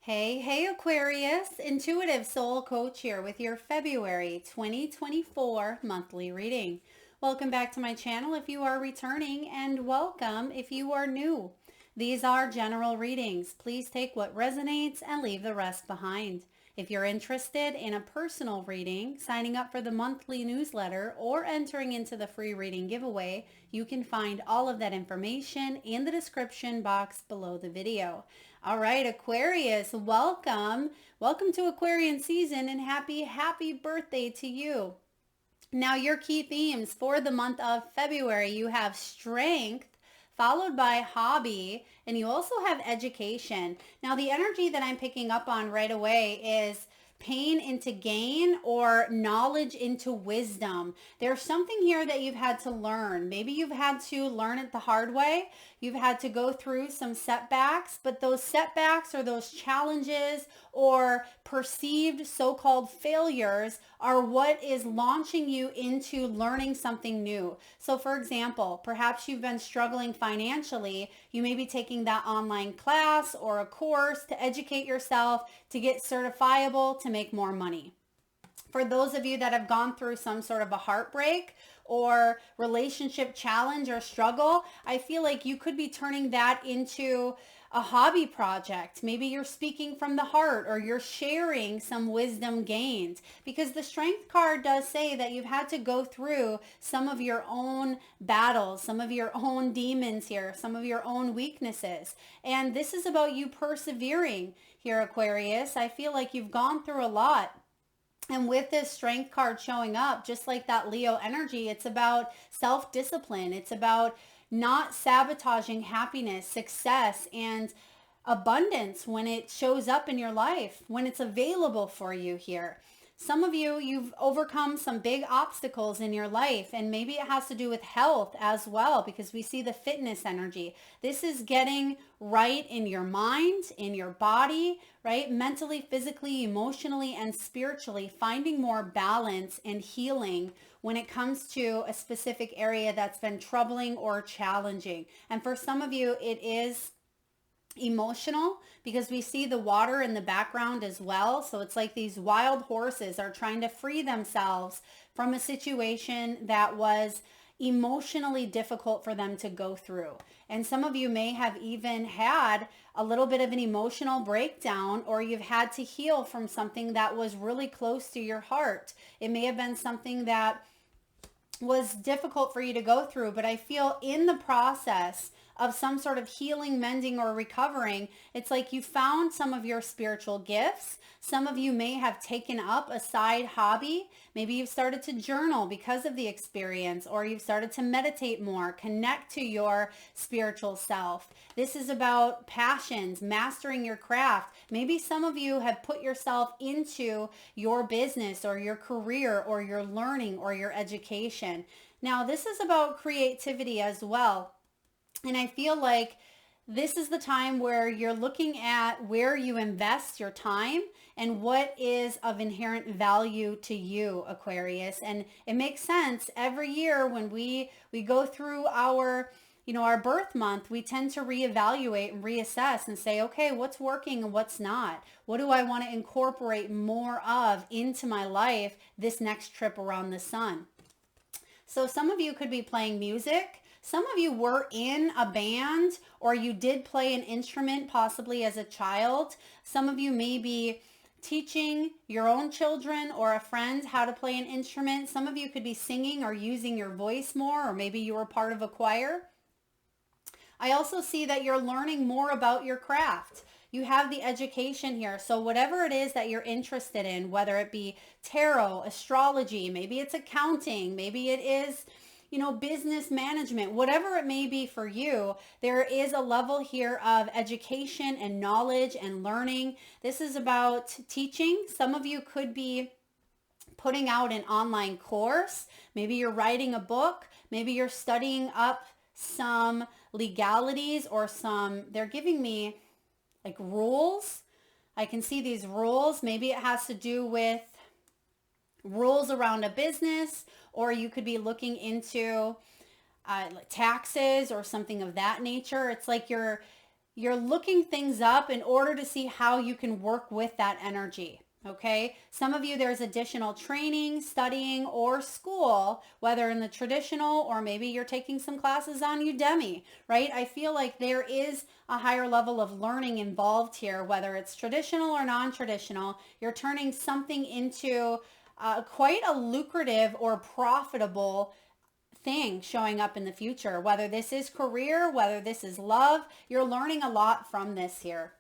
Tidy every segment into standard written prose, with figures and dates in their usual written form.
Hey, Aquarius, Intuitive Soul Coach here with your February 2024 monthly reading. Welcome back to my channel if you are returning, and welcome if you are new. These are general readings. Please take what resonates and leave the rest behind. If you're interested in a personal reading, signing up for the monthly newsletter, or entering into the free reading giveaway, you can find all of that information in the description box below the video. All right, Aquarius, welcome. Welcome to Aquarian season and happy birthday to you. Now, your key themes for the month of February, you have strength, followed by hobby, and you also have education. Now, the energy that I'm picking up on right away is pain into gain or knowledge into wisdom. There's something here that you've had to learn. Maybe you've had to learn it the hard way. You've had to go through some setbacks, but those setbacks or those challenges or perceived so-called failures are what is launching you into learning something new. So for example, perhaps you've been struggling financially. You may be taking that online class or a course to educate yourself, to get certifiable, to make more money. For those of you that have gone through some sort of a heartbreak or relationship challenge or struggle, I feel like you could be turning that into a hobby project. Maybe you're speaking from the heart or you're sharing some wisdom gained, because the strength card does say that you've had to go through some of your own battles, some of your own demons here, some of your own weaknesses. And this is about you persevering here, Aquarius. I feel like you've gone through a lot. And with this strength card showing up, just like that Leo energy, it's about self-discipline. It's about not sabotaging happiness, success, and abundance when it shows up in your life, when it's available for you here. Some of you, you've overcome some big obstacles in your life, and maybe it has to do with health as well, because we see the fitness energy. This is getting right in your mind, in your body, right? Mentally, physically, emotionally, and spiritually, finding more balance and healing when it comes to a specific area that's been troubling or challenging. And for some of you, it is emotional, because we see the water in the background as well. So it's like these wild horses are trying to free themselves from a situation that was emotionally difficult for them to go through. And some of you may have even had a little bit of an emotional breakdown, or you've had to heal from something that was really close to your heart. It may have been something that was difficult for you to go through, but I feel in the process of some sort of healing, mending, or recovering, it's like you found some of your spiritual gifts. Some of you may have taken up a side hobby. Maybe you've started to journal because of the experience, or you've started to meditate more, connect to your spiritual self. This is about passions, mastering your craft. Maybe some of you have put yourself into your business or your career or your learning or your education. Now, this is about creativity as well. And I feel like this is the time where you're looking at where you invest your time and what is of inherent value to you, Aquarius. And it makes sense every year when we go through our our birth month, we tend to reevaluate and reassess and say, okay, what's working and what's not? What do I want to incorporate more of into my life this next trip around the sun? So some of you could be playing music. Some of you were in a band, or you did play an instrument possibly as a child. Some of you may be teaching your own children or a friend how to play an instrument. Some of you could be singing or using your voice more, or maybe you were part of a choir. I also see that you're learning more about your craft. You have the education here. So whatever it is that you're interested in, whether it be tarot, astrology, maybe it's accounting, maybe it is business management, whatever it may be for you, there is a level here of education and knowledge and learning. This is about teaching. Some of you could be putting out an online course. Maybe you're writing a book. Maybe you're studying up some legalities or they're giving me like rules. I can see these rules. Maybe it has to do with rules around a business, or you could be looking into taxes or something of that nature. It's like you're you're looking things up in order to see how you can work with that energy. Okay, some of you, there's additional training, studying, or school, whether in the traditional or maybe you're taking some classes on Udemy, right? I feel like there is a higher level of learning involved here, whether it's traditional or non-traditional. You're turning something into quite a lucrative or profitable thing showing up in the future, whether this is career, whether this is love. You're learning a lot from this here.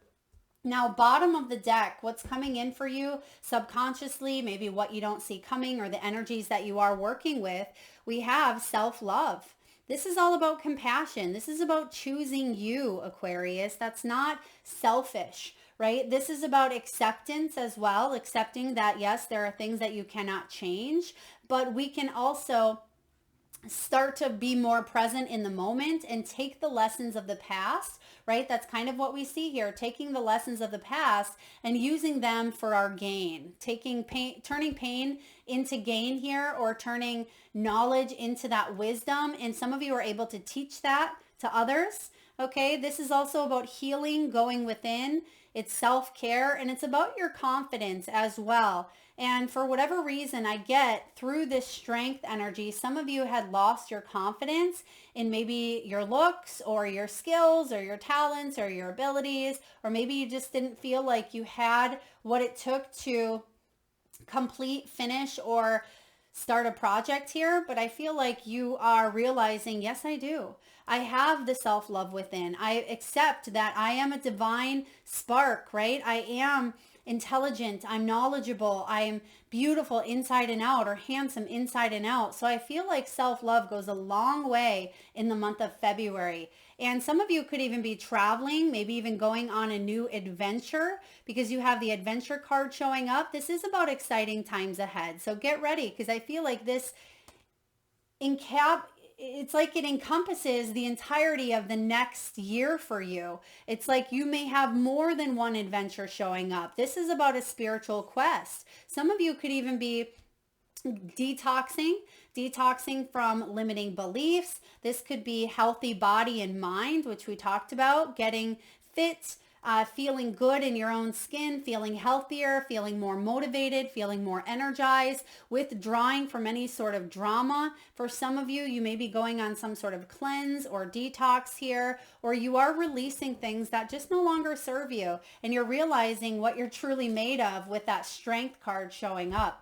Now, bottom of the deck, what's coming in for you subconsciously, maybe what you don't see coming or the energies that you are working with, we have self-love. This is all about compassion. This is about choosing you, Aquarius. That's not selfish, right? This is about acceptance as well, accepting that, yes, there are things that you cannot change, but we can also start to be more present in the moment and take the lessons of the past, right? That's kind of what we see here, taking the lessons of the past and using them for our gain, taking pain, turning pain into gain here, or turning knowledge into that wisdom. And some of you are able to teach that to others. Okay, this is also about healing, going within. It's self-care, and it's about your confidence as well. And for whatever reason, I get through this strength energy, some of you had lost your confidence in maybe your looks or your skills or your talents or your abilities, or maybe you just didn't feel like you had what it took to complete, finish, or start a project here. But I feel like you are realizing, yes, I do. I have the self-love within. I accept that I am a divine spark, right? I am intelligent, I'm knowledgeable, I am beautiful inside and out, or handsome inside and out. So I feel like self-love goes a long way in the month of February. And some of you could even be traveling, maybe even going on a new adventure, because you have the adventure card showing up. This is about exciting times ahead. So get ready, because I feel like this it's like it encompasses the entirety of the next year for you. It's like you may have more than one adventure showing up. This is about a spiritual quest. Some of you could even be detoxing from limiting beliefs. This could be healthy body and mind, which we talked about, getting fit, feeling good in your own skin, feeling healthier, feeling more motivated, feeling more energized, withdrawing from any sort of drama. For some of you, you may be going on some sort of cleanse or detox here, or you are releasing things that just no longer serve you, and you're realizing what you're truly made of with that strength card showing up.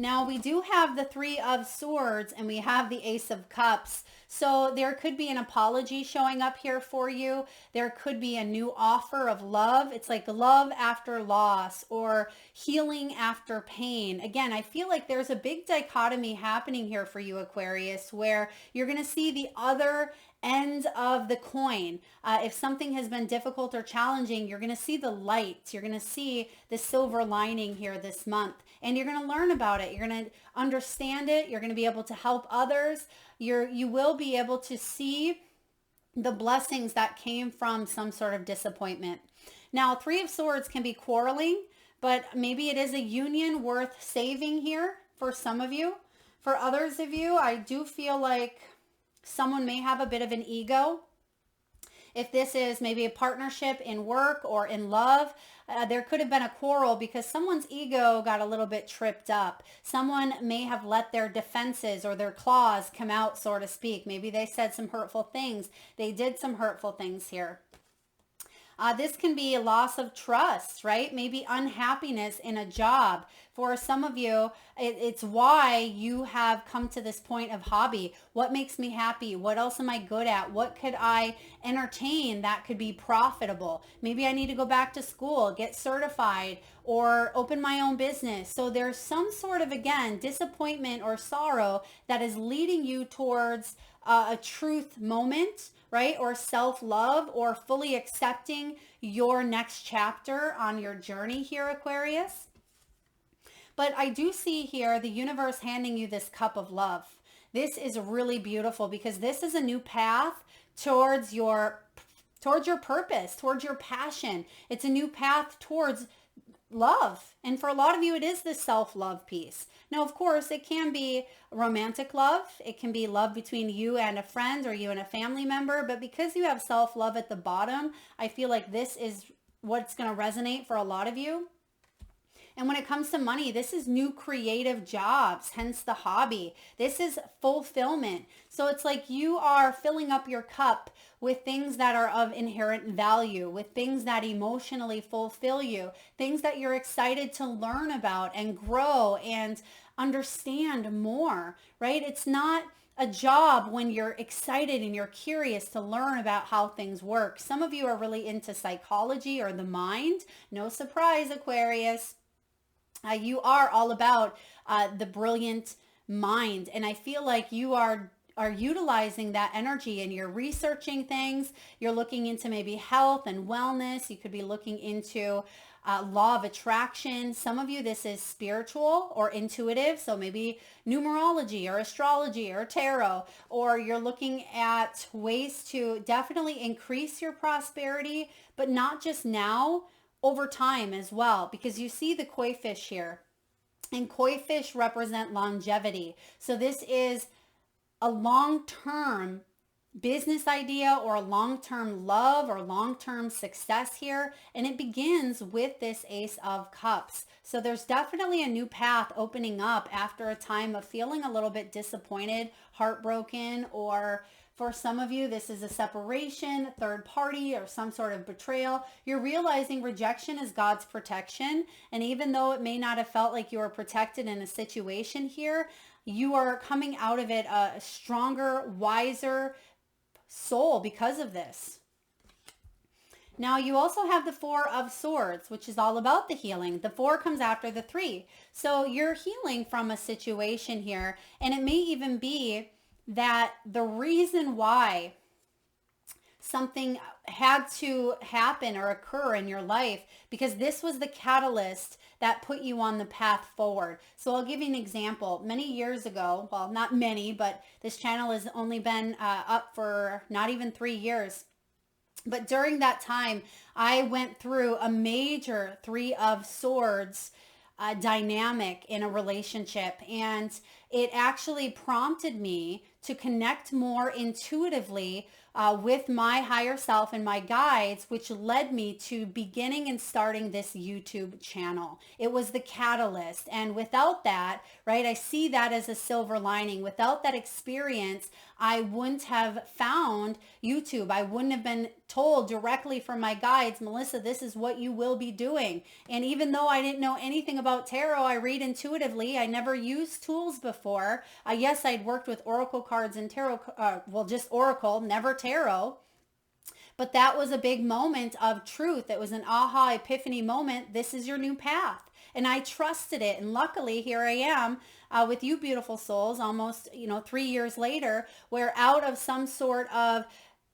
Now we do have the Three of Swords and we have the Ace of Cups. So there could be an apology showing up here for you. There could be a new offer of love. It's like love after loss or healing after pain. Again, I feel like there's a big dichotomy happening here for you, Aquarius, where you're going to see the other end of the coin. If something has been difficult or challenging, you're going to see the light. You're going to see the silver lining here this month, and you're going to learn about it. You're going to understand it. You're going to be able to help others. You will be able to see the blessings that came from some sort of disappointment. Now, Three of Swords can be quarreling, but maybe it is a union worth saving here for some of you. For others of you, I do feel like someone may have a bit of an ego. If this is maybe a partnership in work or in love, there could have been a quarrel because someone's ego got a little bit tripped up. Someone may have let their defenses or their claws come out, so to speak. Maybe they said some hurtful things. They did some hurtful things here. This can be a loss of trust, right? Maybe unhappiness in a job. For some of you, it's why you have come to this point of hobby. What makes me happy? What else am I good at? What could I entertain that could be profitable? Maybe I need to go back to school, get certified, or open my own business. So there's some sort of, again, disappointment or sorrow that is leading you towards a truth moment, right? Or self-love, or fully accepting your next chapter on your journey here, Aquarius. But I do see here the universe handing you this cup of love. This is really beautiful because this is a new path towards your purpose, towards your passion. It's a new path towards love. And for a lot of you, it is this self-love piece. Now, of course, it can be romantic love. It can be love between you and a friend or you and a family member. But because you have self-love at the bottom, I feel like this is what's going to resonate for a lot of you. And when it comes to money, this is new creative jobs, hence the hobby. This is fulfillment. So it's like you are filling up your cup with things that are of inherent value, with things that emotionally fulfill you, things that you're excited to learn about and grow and understand more, right? It's not a job when you're excited and you're curious to learn about how things work. Some of you are really into psychology or the mind. No surprise, Aquarius. You are all about the brilliant mind. And I feel like you are utilizing that energy and you're researching things. You're looking into maybe health and wellness. You could be looking into law of attraction. Some of you, this is spiritual or intuitive. So maybe numerology or astrology or tarot, or you're looking at ways to definitely increase your prosperity, but not just now, over time as well, because you see the koi fish here, and koi fish represent longevity. So this is a long-term business idea or a long-term love or long-term success here, and it begins with this Ace of Cups. So there's definitely a new path opening up after a time of feeling a little bit disappointed, heartbroken, or for some of you, this is a separation, third party, or some sort of betrayal. You're realizing rejection is God's protection. And even though it may not have felt like you were protected in a situation here, you are coming out of it a stronger, wiser soul because of this. Now, you also have the Four of Swords, which is all about the healing. The 4 comes after the 3. So you're healing from a situation here, and it may even be that the reason why something had to happen or occur in your life, because this was the catalyst that put you on the path forward. So I'll give you an example. Many years ago, well, not many, but this channel has only been up for not even 3 years. But during that time, I went through a major 3 of Swords dynamic in a relationship, and it actually prompted me to connect more intuitively with my higher self and my guides, which led me to beginning and starting this YouTube channel. It was the catalyst. And without that, right, I see that as a silver lining. Without that experience, I wouldn't have found YouTube. I wouldn't have been told directly from my guides, Melissa, this is what you will be doing. And even though I didn't know anything about tarot, I read intuitively. I never used tools before. Yes, I'd worked with oracle cards and tarot, well, just oracle, never tarot. But that was a big moment of truth. It was an aha epiphany moment. This is your new path. And I trusted it. And luckily, here I am with you beautiful souls almost, 3 years later, where out of some sort of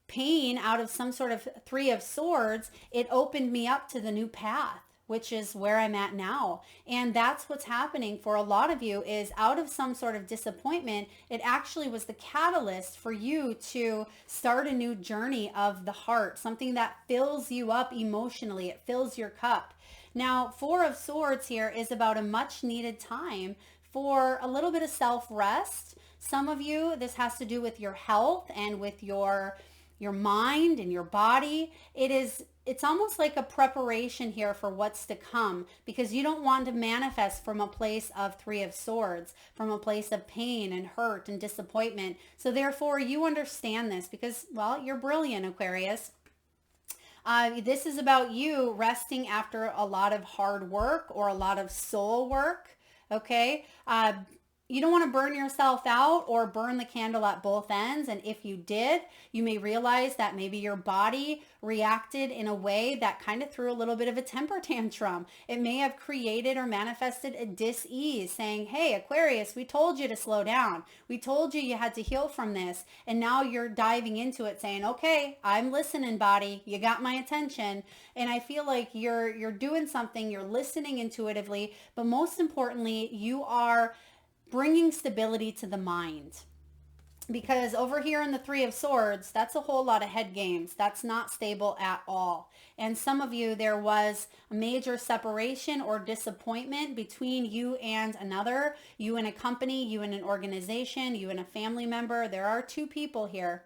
pain, out of some sort of 3 of Swords, it opened me up to the new path, which is where I'm at now. And that's what's happening for a lot of you, is out of some sort of disappointment, it actually was the catalyst for you to start a new journey of the heart, something that fills you up emotionally. It fills your cup. Now, 4 of Swords here is about a much needed time for a little bit of self-rest. Some of you, this has to do with your health and with your mind and your body. It's almost like a preparation here for what's to come, because you don't want to manifest from a place of 3 of Swords, from a place of pain and hurt and disappointment. So therefore you understand this because, well, you're brilliant, Aquarius. This is about you resting after a lot of hard work or a lot of soul work. Okay. You don't want to burn yourself out or burn the candle at both ends. And if you did, you may realize that maybe your body reacted in a way that kind of threw a little bit of a temper tantrum. It may have created or manifested a dis-ease, saying, hey, Aquarius, we told you to slow down. We told you you had to heal from this. And now you're diving into it saying, okay, I'm listening, body. You got my attention. And I feel like you're doing something. You're listening intuitively. But most importantly, you are bringing stability to the mind. Because over here in the Three of Swords, that's a whole lot of head games. That's not stable at all. And some of you, there was a major separation or disappointment between you and another, you and a company, you and an organization, you and a family member. There are two people here.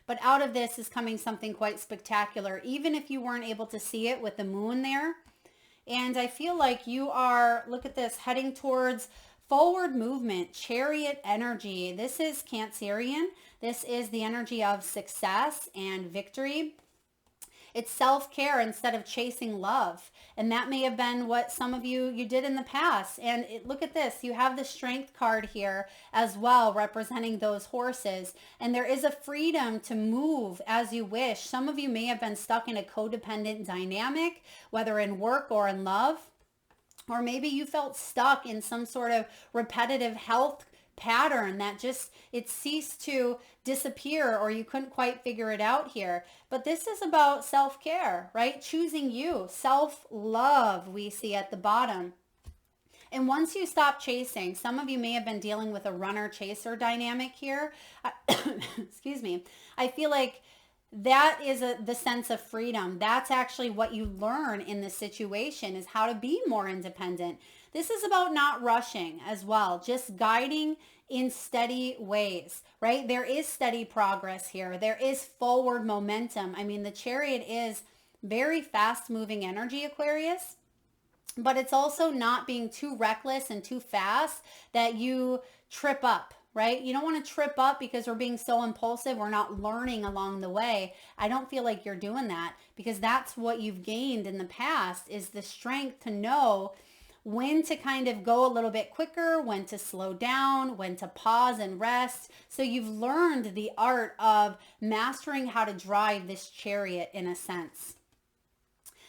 But out of this is coming something quite spectacular, even if you weren't able to see it with the moon there. And I feel like you are, look at this, heading towards forward movement, chariot energy. This is Cancerian. This is the energy of success and victory. It's self-care instead of chasing love. And that may have been what some of you did in the past. And look at this. You have the Strength card here as well, representing those horses. And there is a freedom to move as you wish. Some of you may have been stuck in a codependent dynamic, whether in work or in love. Or maybe you felt stuck in some sort of repetitive health pattern that just, it ceased to disappear, or you couldn't quite figure it out here. But this is about self-care, right? Choosing you, self-love we see at the bottom. And once you stop chasing, some of you may have been dealing with a runner-chaser dynamic here. Excuse me. I feel like that is the sense of freedom. That's actually what you learn in this situation, is how to be more independent. This is about not rushing as well, just guiding in steady ways, right? There is steady progress here. There is forward momentum. I mean, the Chariot is very fast moving energy, Aquarius, but it's also not being too reckless and too fast that you trip up, right? You don't want to trip up because we're being so impulsive. We're not learning along the way. I don't feel like you're doing that, because that's what you've gained in the past, is the strength to know when to kind of go a little bit quicker, when to slow down, when to pause and rest. So you've learned the art of mastering how to drive this chariot in a sense.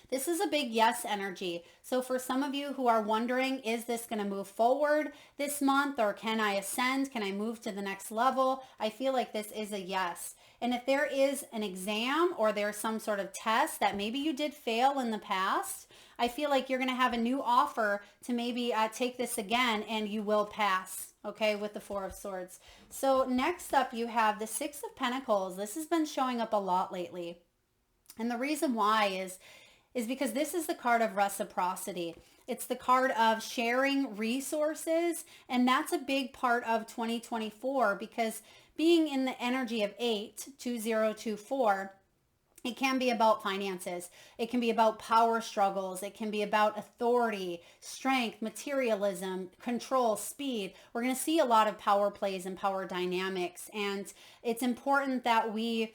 This is a big yes energy. So for some of you who are wondering, is this going to move forward this month, or can I ascend? Can I move to the next level? I feel like this is a yes. And if there is an exam or there's some sort of test that maybe you did fail in the past, I feel like you're going to have a new offer to maybe take this again, and you will pass, okay, with the Four of Swords. So next up, you have the Six of Pentacles. This has been showing up a lot lately. And the reason why is because this is the card of reciprocity. It's the card of sharing resources. And that's a big part of 2024, because being in the energy of 8, 2024, it can be about finances. It can be about power struggles. It can be about authority, strength, materialism, control, speed. We're going to see a lot of power plays and power dynamics. And it's important that we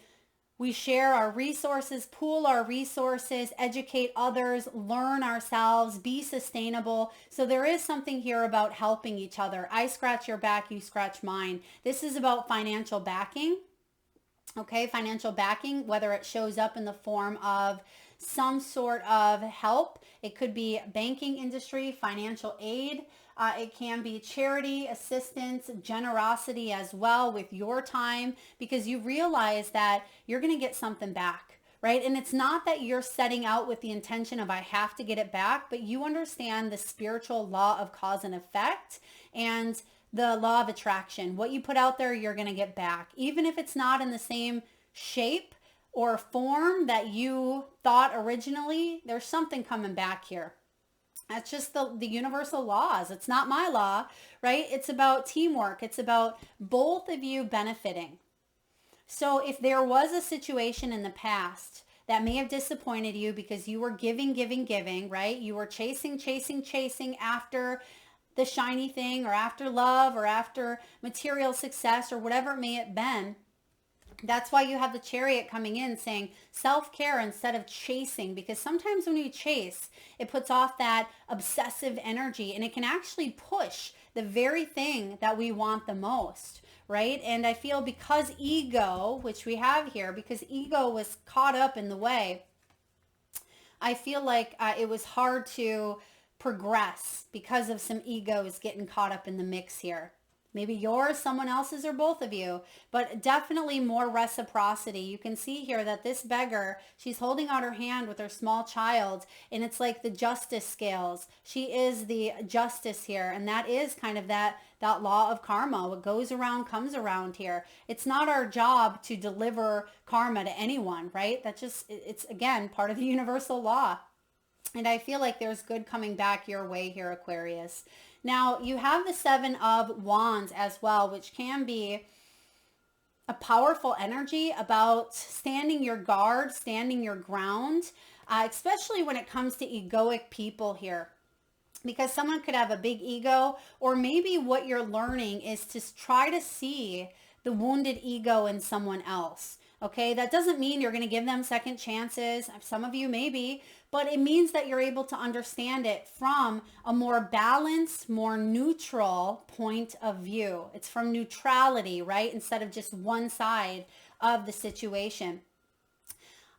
share our resources, pool our resources, educate others, learn ourselves, be sustainable. So there is something here about helping each other. I scratch your back, you scratch mine. This is about financial backing. Okay, financial backing, whether it shows up in the form of some sort of help. It could be banking industry, financial aid. It can be charity, assistance, generosity as well with your time, because you realize that you're going to get something back, right? And it's not that you're setting out with the intention of I have to get it back, but you understand the spiritual law of cause and effect and the law of attraction. What you put out there, you're going to get back. Even if it's not in the same shape or form that you thought originally, there's something coming back here. That's just the universal laws. It's not my law, right? It's about teamwork. It's about both of you benefiting. So if there was a situation in the past that may have disappointed you because you were giving, right? You were chasing after the shiny thing, or after love, or after material success, or whatever it may have been. That's why you have the Chariot coming in saying self-care instead of chasing, because sometimes when you chase, it puts off that obsessive energy, and it can actually push the very thing that we want the most, right? And I feel because ego, which we have here, because ego was caught up in the way, I feel like it was hard to progress because of some egos getting caught up in the mix here. Maybe yours, someone else's, or both of you, but definitely more reciprocity. You can see here that this beggar, she's holding out her hand with her small child, and it's like the justice scales. She is the justice here, and that is kind of that law of karma. What goes around comes around here. It's not our job to deliver karma to anyone, right? That's just, it's again part of the universal law. And I feel like there's good coming back your way here, Aquarius. Now, you have the Seven of Wands as well, which can be a powerful energy about standing your guard, standing your ground, especially when it comes to egoic people here. Because someone could have a big ego, or maybe what you're learning is to try to see the wounded ego in someone else. Okay, that doesn't mean you're going to give them second chances. Some of you maybe, but it means that you're able to understand it from a more balanced, more neutral point of view. It's from neutrality, right? Instead of just one side of the situation.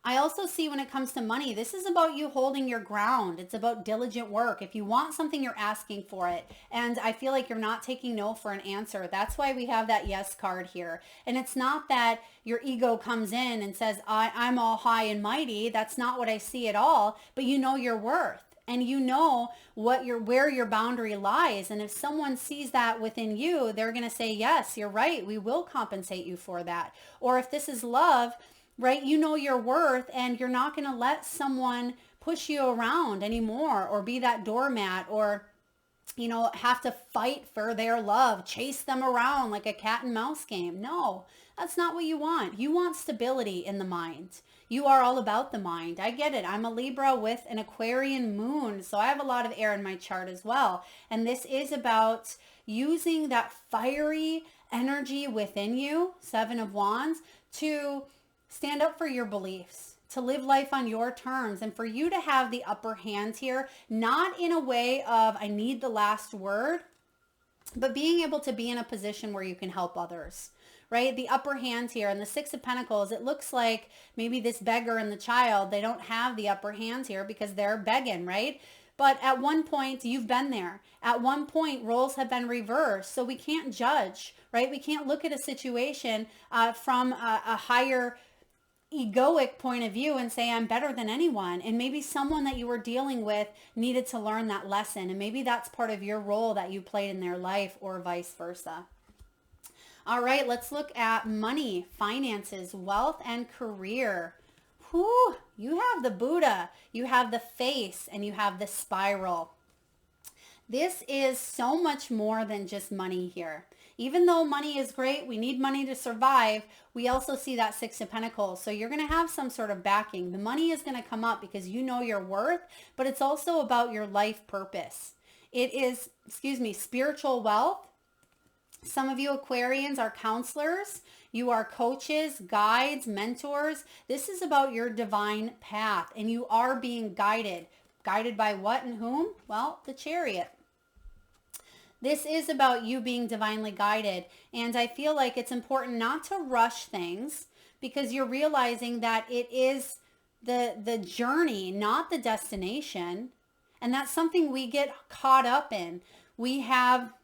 I also see when it comes to money, this is about you holding your ground. It's about diligent work. If you want something, you're asking for it. And I feel like you're not taking no for an answer. That's why we have that yes card here. And it's not that your ego comes in and says, I'm all high and mighty. That's not what I see at all. But you know your worth. And you know where your boundary lies. And if someone sees that within you, they're going to say, yes, you're right. We will compensate you for that. Or if this is love, right? You know your worth, and you're not going to let someone push you around anymore, or be that doormat, or, you know, have to fight for their love, chase them around like a cat and mouse game. No, that's not what you want. You want stability in the mind. You are all about the mind. I get it. I'm a Libra with an Aquarian moon, so I have a lot of air in my chart as well. And this is about using that fiery energy within you, Seven of Wands, to stand up for your beliefs, to live life on your terms, and for you to have the upper hand here, not in a way of I need the last word, but being able to be in a position where you can help others, right? The upper hand here, and the Six of Pentacles, it looks like maybe this beggar and the child, they don't have the upper hand here because they're begging, right? But at one point, you've been there. At one point, roles have been reversed. So we can't judge, right? We can't look at a situation from a higher egoic point of view and say I'm better than anyone. And maybe someone that you were dealing with needed to learn that lesson, and maybe that's part of your role that you played in their life, or vice versa. All right, let's look at money, finances, wealth, and career. Whew, you have the Buddha, you have the face, and you have the spiral. This is so much more than just money here. Even though money is great, we need money to survive, we also see that Six of Pentacles. So you're going to have some sort of backing. The money is going to come up because you know your worth, but it's also about your life purpose. It is, spiritual wealth. Some of you Aquarians are counselors. You are coaches, guides, mentors. This is about your divine path, and you are being guided. Guided by what and whom? Well, the Chariot. This is about you being divinely guided. And I feel like it's important not to rush things, because you're realizing that it is the journey, not the destination. And that's something we get caught up in. We have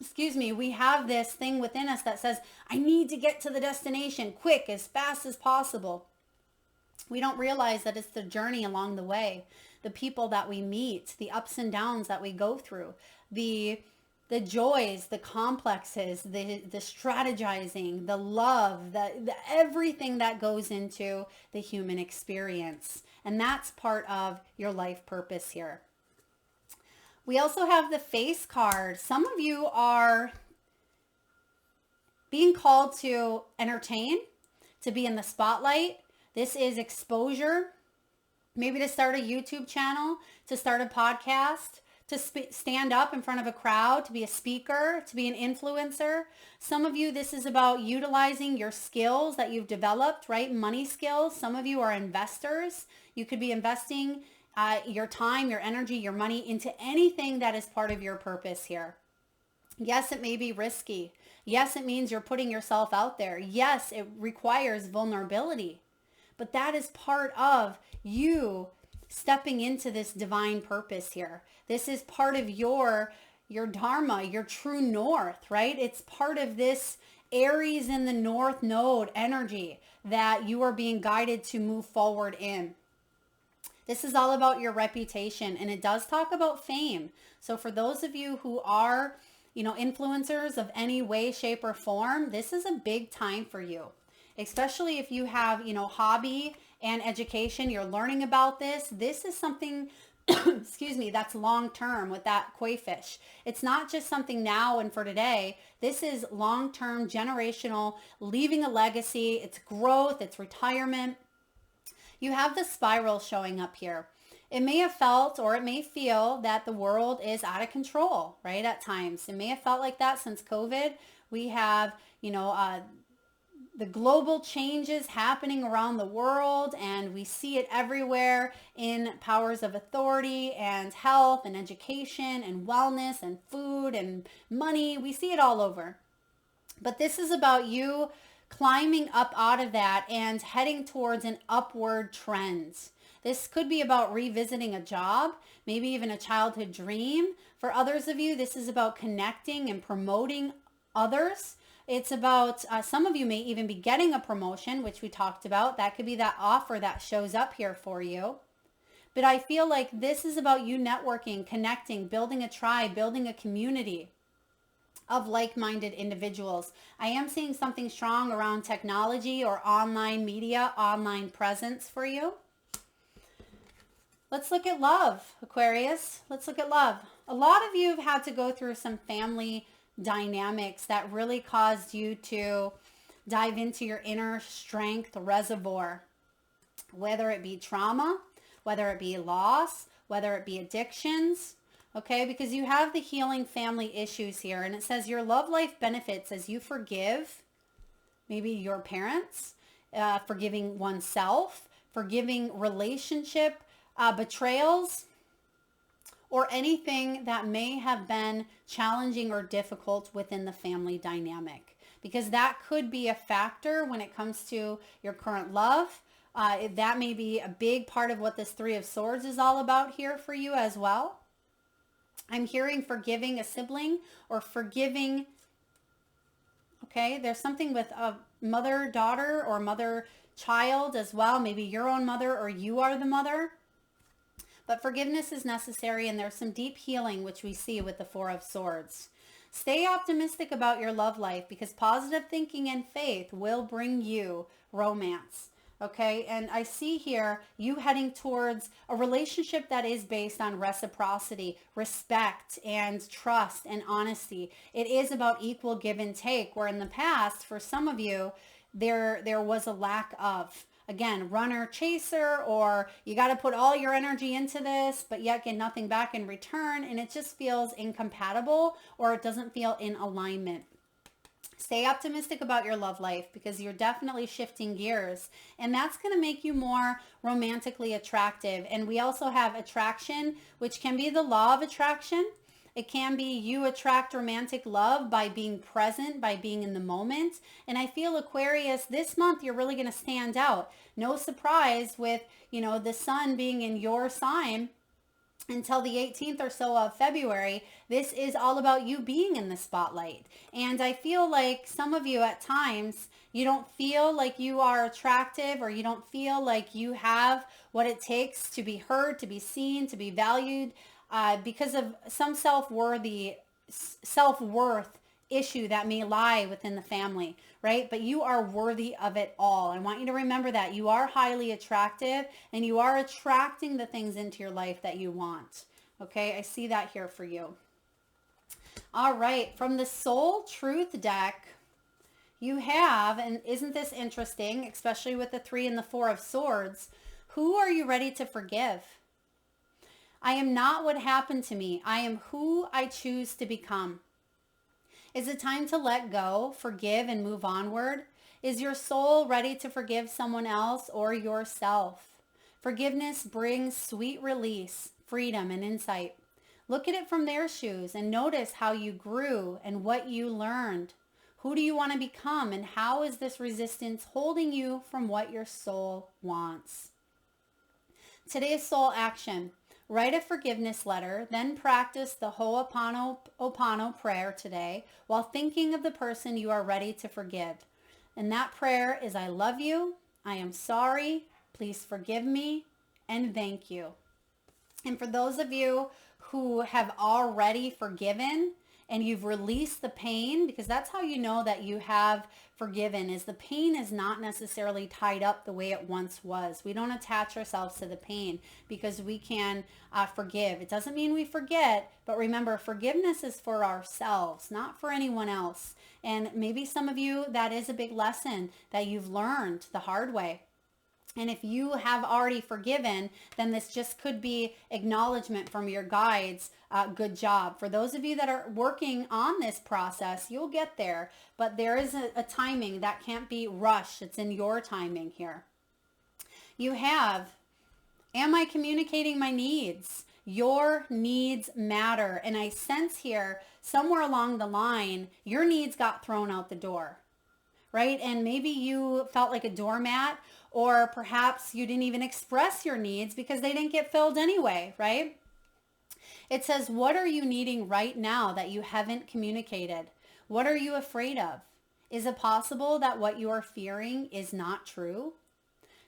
this thing within us that says, I need to get to the destination quick, as fast as possible. We don't realize that it's the journey along the way, the people that we meet, the ups and downs that we go through, the joys, the complexes, the strategizing, the love, the everything that goes into the human experience. And that's part of your life purpose here. We also have the Face card. Some of you are being called to entertain, to be in the spotlight. This is exposure, maybe to start a YouTube channel, to start a podcast, to stand up in front of a crowd, to be a speaker, to be an influencer. Some of you, this is about utilizing your skills that you've developed, right? Money skills. Some of you are investors. You could be investing your time, your energy, your money into anything that is part of your purpose here. Yes, it may be risky. Yes, it means you're putting yourself out there. Yes, it requires vulnerability. But that is part of you stepping into this divine purpose here. This is part of your your dharma, your true north, right? It's part of this Aries in the north node energy that you are being guided to move forward in. This is all about your reputation, and it does talk about fame. So for those of you who are, influencers of any way, shape, or form, this is a big time for you, especially if you have, hobby and education, you're learning about this. This is something, excuse me, that's long term with that koi fish. It's not just something now and for today. This is long term, generational, leaving a legacy. It's growth, it's retirement. You have the spiral showing up here. It may have felt or it may feel that the world is out of control, right? At times. It may have felt like that since COVID. We have, the global changes happening around the world, and we see it everywhere in powers of authority and health and education and wellness and food and money. We see it all over. But this is about you climbing up out of that and heading towards an upward trend. This could be about revisiting a job, maybe even a childhood dream. For others of you, this is about connecting and promoting others. It's about, some of you may even be getting a promotion, which we talked about. That could be that offer that shows up here for you. But I feel like this is about you networking, connecting, building a tribe, building a community of like-minded individuals. I am seeing something strong around technology or online media, online presence for you. Let's look at love, Aquarius. Let's look at love. A lot of you have had to go through some family dynamics that really caused you to dive into your inner strength reservoir, whether it be trauma, whether it be loss, whether it be addictions, okay? Because you have the healing family issues here, and it says your love life benefits as you forgive maybe your parents, forgiving oneself, forgiving relationship betrayals, or anything that may have been challenging or difficult within the family dynamic. Because that could be a factor when it comes to your current love. That may be a big part of what this Three of Swords is all about here for you as well. I'm hearing forgiving a sibling or forgiving, okay, there's something with a mother-daughter or mother-child as well. Maybe your own mother or you are the mother. But forgiveness is necessary, and there's some deep healing, which we see with the Four of Swords. Stay optimistic about your love life, because positive thinking and faith will bring you romance. Okay, and I see here you heading towards a relationship that is based on reciprocity, respect, and trust and honesty. It is about equal give and take, where in the past, for some of you, there was a lack of. Again, runner, chaser, or you got to put all your energy into this, but yet get nothing back in return, and it just feels incompatible, or it doesn't feel in alignment. Stay optimistic about your love life, because you're definitely shifting gears, and that's going to make you more romantically attractive. And we also have attraction, which can be the law of attraction. It can be you attract romantic love by being present, by being in the moment. And I feel, Aquarius, this month you're really going to stand out. No surprise with, the sun being in your sign until the 18th or so of February. This is all about you being in the spotlight. And I feel like some of you at times, you don't feel like you are attractive, or you don't feel like you have what it takes to be heard, to be seen, to be valued. Because of some self-worth issue that may lie within the family, right? But you are worthy of it all. I want you to remember that. You are highly attractive, and you are attracting the things into your life that you want. Okay, I see that here for you. All right, from the Soul Truth deck, you have, and isn't this interesting, especially with the Three and the Four of Swords, who are you ready to forgive? I am not what happened to me. I am who I choose to become. Is it time to let go, forgive, and move onward? Is your soul ready to forgive someone else or yourself? Forgiveness brings sweet release, freedom, and insight. Look at it from their shoes and notice how you grew and what you learned. Who do you want to become, and how is this resistance holding you from what your soul wants? Today's soul action. Write a forgiveness letter, then practice the Ho'oponopono prayer today while thinking of the person you are ready to forgive. And that prayer is, I love you, I am sorry, please forgive me, and thank you. And for those of you who have already forgiven and you've released the pain, because that's how you know that you have forgiven, is the pain is not necessarily tied up the way it once was. We don't attach ourselves to the pain because we can forgive. It doesn't mean we forget, but remember, forgiveness is for ourselves, not for anyone else. And maybe some of you, that is a big lesson that you've learned the hard way. And if you have already forgiven, then this just could be acknowledgement from your guides. Good job. For those of you that are working on this process, you'll get there. But there is a timing that can't be rushed. It's in your timing here. You have, am I communicating my needs? Your needs matter. And I sense here, somewhere along the line, your needs got thrown out the door, right? And maybe you felt like a doormat, or perhaps you didn't even express your needs because they didn't get filled anyway, right? It says, what are you needing right now that you haven't communicated? What are you afraid of? Is it possible that what you are fearing is not true?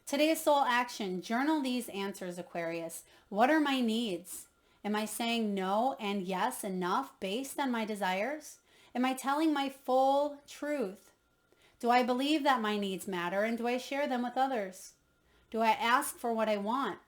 Today's soul action, journal these answers, Aquarius. What are my needs? Am I saying no and yes enough based on my desires? Am I telling my full truth? Do I believe that my needs matter, and do I share them with others? Do I ask for what I want?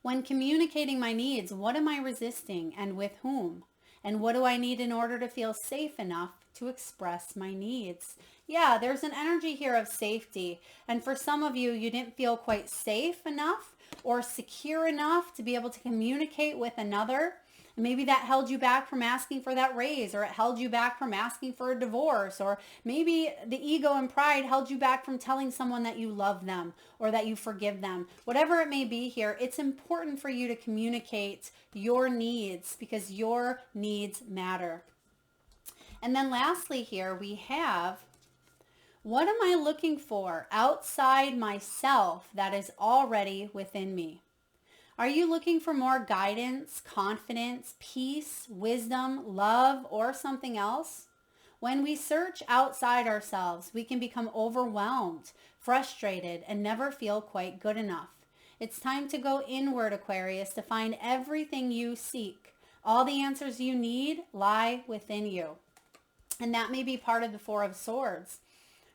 When communicating my needs, what am I resisting and with whom? And what do I need in order to feel safe enough to express my needs? Yeah, there's an energy here of safety. And for some of you, you didn't feel quite safe enough or secure enough to be able to communicate with another. Maybe that held you back from asking for that raise, or it held you back from asking for a divorce, or maybe the ego and pride held you back from telling someone that you love them or that you forgive them. Whatever it may be here, it's important for you to communicate your needs because your needs matter. And then lastly here we have, what am I looking for outside myself that is already within me? Are you looking for more guidance, confidence, peace, wisdom, love, or something else? When we search outside ourselves, we can become overwhelmed, frustrated, and never feel quite good enough. It's time to go inward, Aquarius, to find everything you seek. All the answers you need lie within you. And that may be part of the Four of Swords.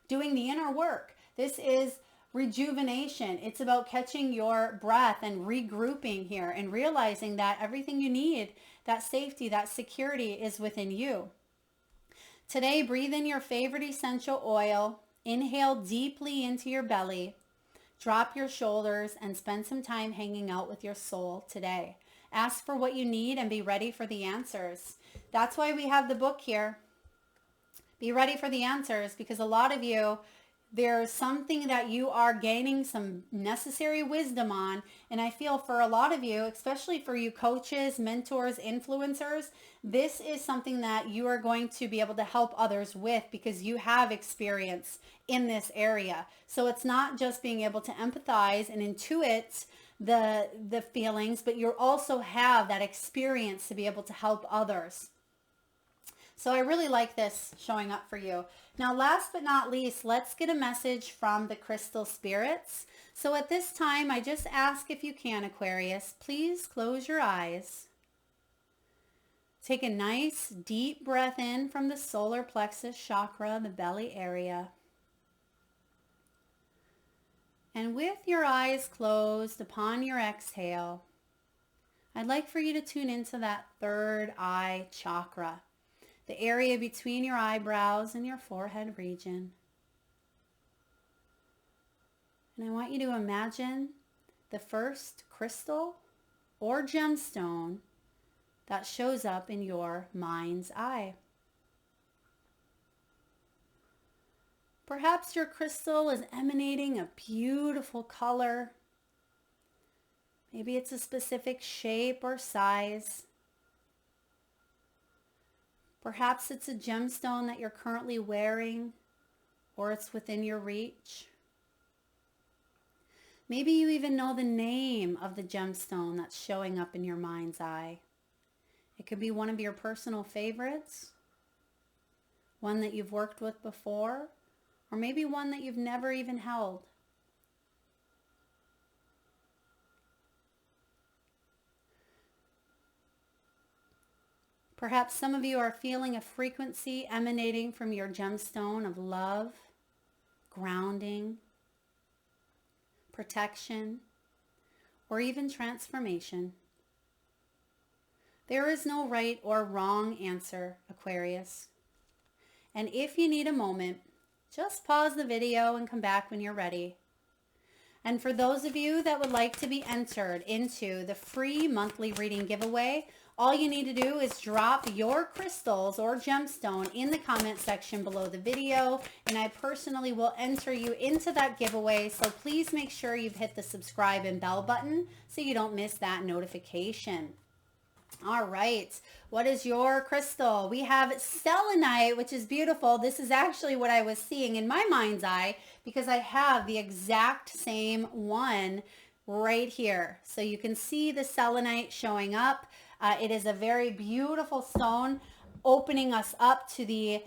Doing the inner work. This is rejuvenation. It's about catching your breath and regrouping here and realizing that everything you need, that safety, that security is within you. Today, breathe in your favorite essential oil. Inhale deeply into your belly. Drop your shoulders and spend some time hanging out with your soul today. Ask for what you need and be ready for the answers. That's why we have the book here. Be ready for the answers, because a lot of you, there's something that you are gaining some necessary wisdom on. And I feel for a lot of you, especially for you coaches, mentors, influencers, this is something that you are going to be able to help others with because you have experience in this area. So it's not just being able to empathize and intuit the feelings, but you also have that experience to be able to help others. So I really like this showing up for you. Now, last but not least, let's get a message from the crystal spirits. So at this time, I just ask, if you can, Aquarius, please close your eyes. Take a nice deep breath in from the solar plexus chakra, the belly area. And with your eyes closed upon your exhale, I'd like for you to tune into that third eye chakra, the area between your eyebrows and your forehead region. And I want you to imagine the first crystal or gemstone that shows up in your mind's eye. Perhaps your crystal is emanating a beautiful color. Maybe it's a specific shape or size. Perhaps it's a gemstone that you're currently wearing, or it's within your reach. Maybe you even know the name of the gemstone that's showing up in your mind's eye. It could be one of your personal favorites, one that you've worked with before, or maybe one that you've never even held. Perhaps some of you are feeling a frequency emanating from your gemstone of love, grounding, protection, or even transformation. There is no right or wrong answer, Aquarius. And if you need a moment, just pause the video and come back when you're ready. And for those of you that would like to be entered into the free monthly reading giveaway, all you need to do is drop your crystals or gemstone in the comment section below the video, and I personally will enter you into that giveaway. So please make sure you've hit the subscribe and bell button so you don't miss that notification. All right, what is your crystal? We have Selenite, which is beautiful. This is actually what I was seeing in my mind's eye because I have the exact same one right here. So you can see the Selenite showing up. It is a very beautiful stone, opening us up to the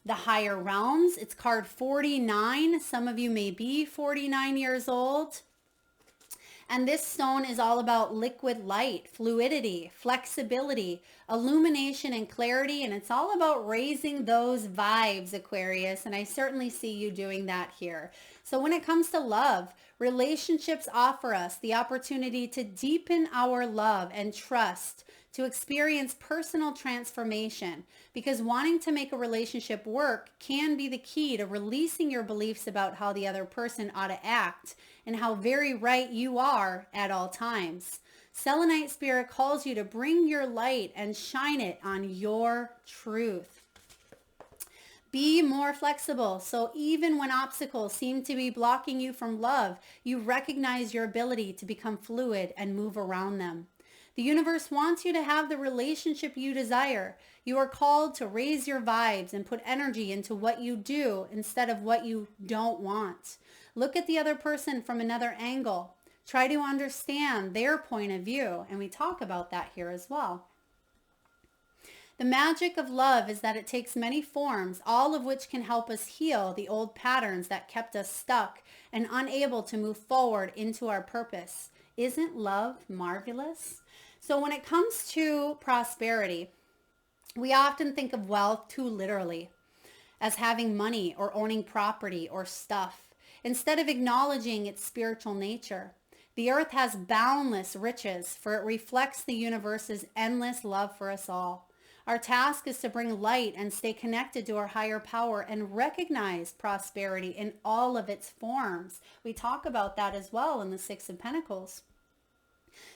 higher realms. It's card 49. Some of you may be 49 years old. And this stone is all about liquid light, fluidity, flexibility, illumination, and clarity. And it's all about raising those vibes, Aquarius. And I certainly see you doing that here. So when it comes to love, relationships offer us the opportunity to deepen our love and trust, to experience personal transformation, because wanting to make a relationship work can be the key to releasing your beliefs about how the other person ought to act and how very right you are at all times. Selenite spirit calls you to bring your light and shine it on your truth. Be more flexible, so even when obstacles seem to be blocking you from love, you recognize your ability to become fluid and move around them. The universe wants you to have the relationship you desire. You are called to raise your vibes and put energy into what you do instead of what you don't want. Look at the other person from another angle. Try to understand their point of view, and we talk about that here as well. The magic of love is that it takes many forms, all of which can help us heal the old patterns that kept us stuck and unable to move forward into our purpose. Isn't love marvelous? So when it comes to prosperity, we often think of wealth too literally, as having money or owning property or stuff, instead of acknowledging its spiritual nature. The earth has boundless riches, for it reflects the universe's endless love for us all. Our task is to bring light and stay connected to our higher power and recognize prosperity in all of its forms. We talk about that as well in the Six of Pentacles.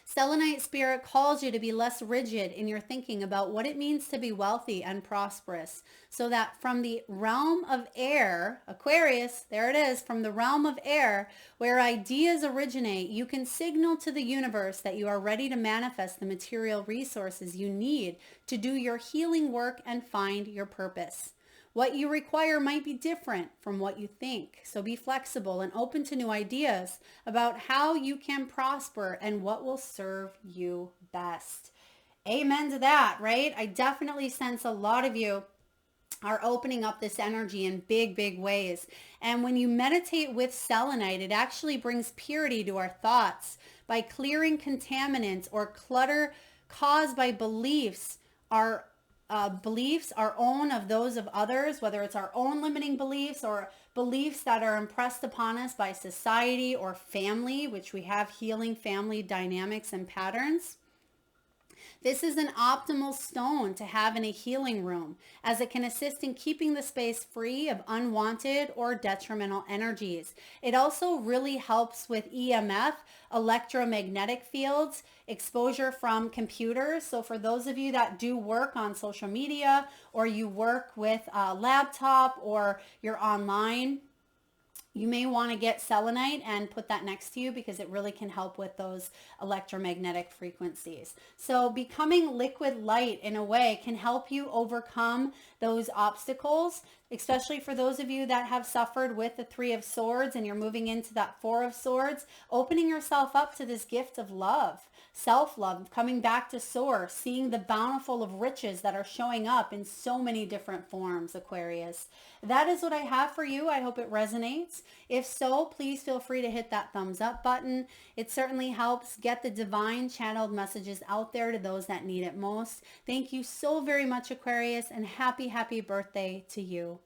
Selenite spirit calls you to be less rigid in your thinking about what it means to be wealthy and prosperous, so that from the realm of air, Aquarius, there it is, from the realm of air, where ideas originate, you can signal to the universe that you are ready to manifest the material resources you need to do your healing work and find your purpose. What you require might be different from what you think. So be flexible and open to new ideas about how you can prosper and what will serve you best. Amen to that, right? I definitely sense a lot of you are opening up this energy in big, big ways. And when you meditate with selenite, it actually brings purity to our thoughts by clearing contaminants or clutter caused by beliefs our own of those of others, whether it's our own limiting beliefs or beliefs that are impressed upon us by society or family, which we have healing family dynamics and patterns. This is an optimal stone to have in a healing room, as it can assist in keeping the space free of unwanted or detrimental energies. It also really helps with EMF, electromagnetic fields, exposure from computers. So for those of you that do work on social media, or you work with a laptop, or you're online, You may want to get selenite and put that next to you because it really can help with those electromagnetic frequencies. So becoming liquid light in a way can help you overcome those obstacles, especially for those of you that have suffered with the Three of Swords and you're moving into that Four of Swords, opening yourself up to this gift of love, self-love, coming back to source, seeing the bountiful of riches that are showing up in so many different forms, Aquarius. That is what I have for you. I hope it resonates. If so, please feel free to hit that thumbs up button. It certainly helps get the divine channeled messages out there to those that need it most. Thank you so very much, Aquarius, and happy, happy birthday to you.